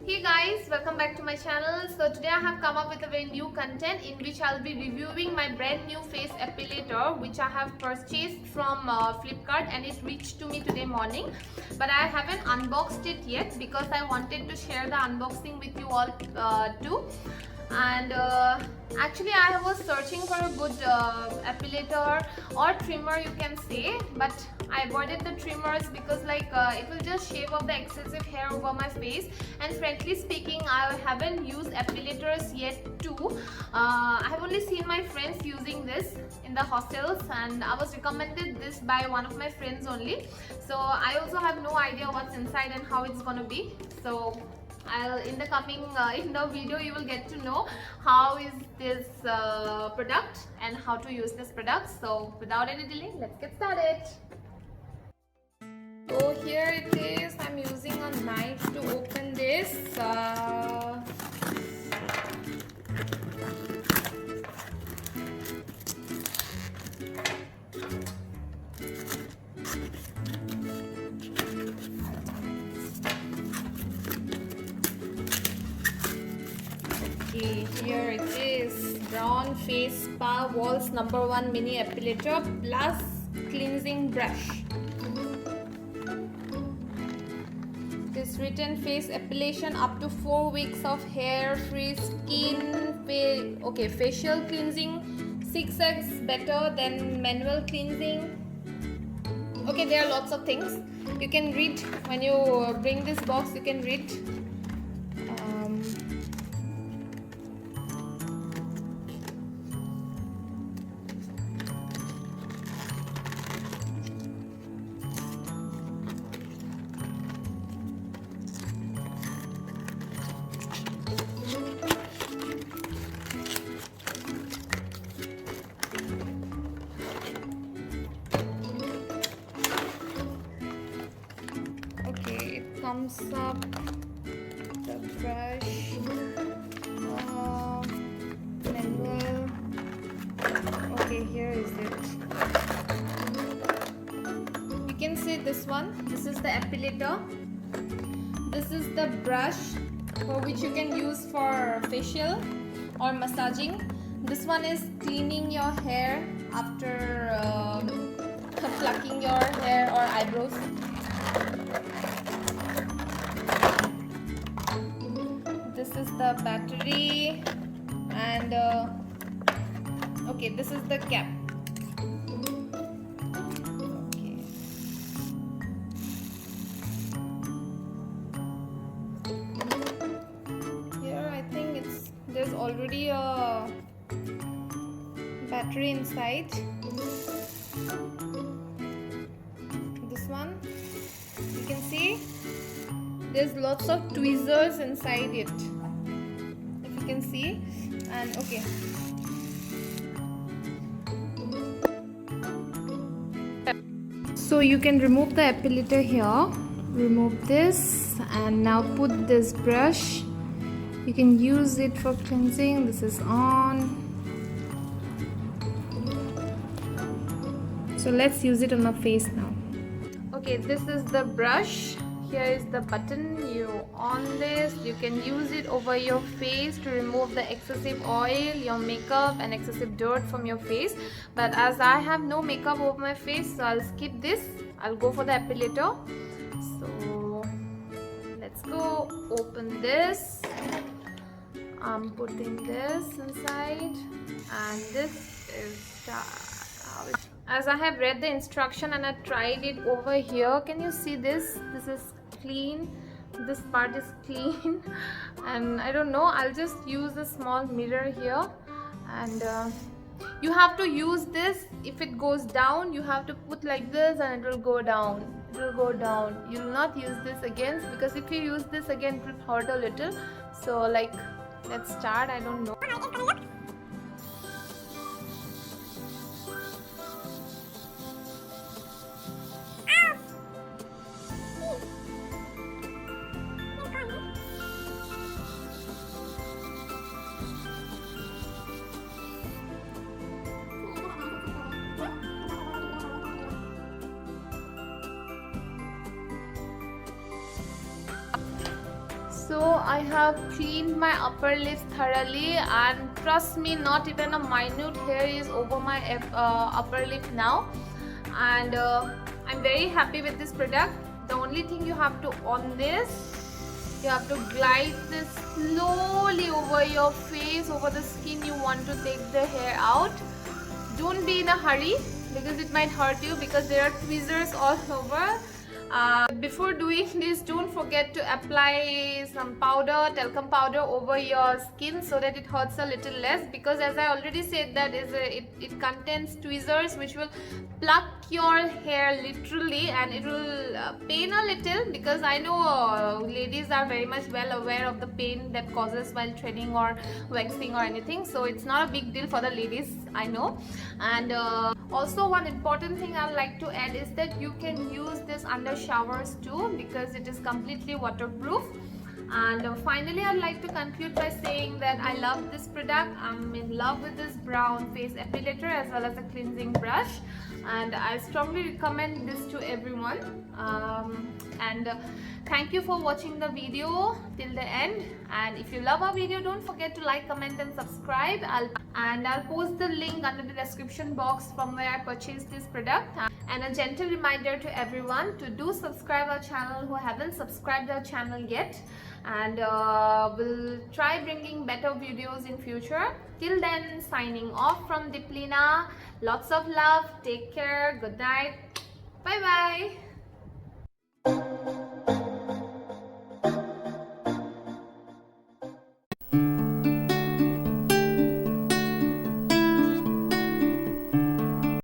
Hey guys, welcome back to my channel. So today I have come up with a very new content in which I'll be reviewing my brand new face epilator which I have purchased from Flipkart, and it reached to me today morning, but I haven't unboxed it yet because I wanted to share the unboxing with you all too. And actually I was searching for a good epilator or trimmer, you can say, but I avoided the trimmers because it will just shave off the excessive hair over my face, and frankly speaking I haven't used epilators yet too. I have only seen my friends using this in the hostels, and I was recommended this by one of my friends only, so I also have no idea what's inside and how it's gonna be. So in the coming in the video you will get to know how is this product and how to use this product. So without any delay, let's get started. So here it is. I'm using a knife to open this. Okay, here it is. Brown Face Spa Walls #1 Mini Epilator plus Cleansing Brush. This written face epilation up to 4 weeks of hair-free skin. Okay, facial cleansing 6x better than manual cleansing. Okay, there are lots of things you can read when you bring this box. You can read. Comes up the brush, manual. Okay, here is it. You can see this one. This is the epilator. This is the brush for which you can use for facial or massaging. This one is cleaning your hair after plucking your hair or eyebrows. This is the battery, and okay, this is the cap. Okay. Here I think there's already a battery inside. This one, you can see there's lots of tweezers inside it, if you can see. And okay, so you can remove the epilator here. Remove this and now put this brush. You can use it for cleansing. This is on. So let's use it on my face now. Okay, this is the brush. Here is the button. You on this, you can use it over your face to remove the excessive oil, your makeup and excessive dirt from your face. But as I have no makeup over my face, so I'll skip this. I'll go for the epilator. So let's go. Open this. I'm putting this inside, and this is as I have read the instruction and I tried it over here. Can you see this? This is clean, this part is clean, and I don't know, I'll just use a small mirror here, and you have to use this. If it goes down, you have to put like this and it will go down. It will go down. You will not use this again, because if you use this again it will hurt a little. So let's start. I don't know. So I have cleaned my upper lips thoroughly, and trust me, not even a minute hair is over my upper lip now. And I'm very happy with this product. The only thing you have to on this, you have to glide this slowly over your face, over the skin you want to take the hair out. Don't be in a hurry because it might hurt you, because there are tweezers all over. Before doing this, don't forget to apply some powder, talcum powder over your skin so that it hurts a little less, because as I already said that it contains tweezers which will pluck your hair literally, and it will pain a little, because I know ladies are very much well aware of the pain that causes while threading or waxing or anything, so it's not a big deal for the ladies, I know. And also one important thing I would like to add is that you can use this under showers too, because it is completely waterproof. And finally, I'd like to conclude by saying that I love this product. I'm in love with this brown face applicator as well as a cleansing brush, and I strongly recommend this to everyone. Thank you for watching the video till the end, and if you love our video, don't forget to like, comment and subscribe. I'll post the link under the description box from where I purchased this product. And a gentle reminder to everyone to do subscribe our channel who haven't subscribed our channel yet, and we'll try bringing better videos in future. Till then, signing off from Diplina. Lots of love, take care, good night, bye bye.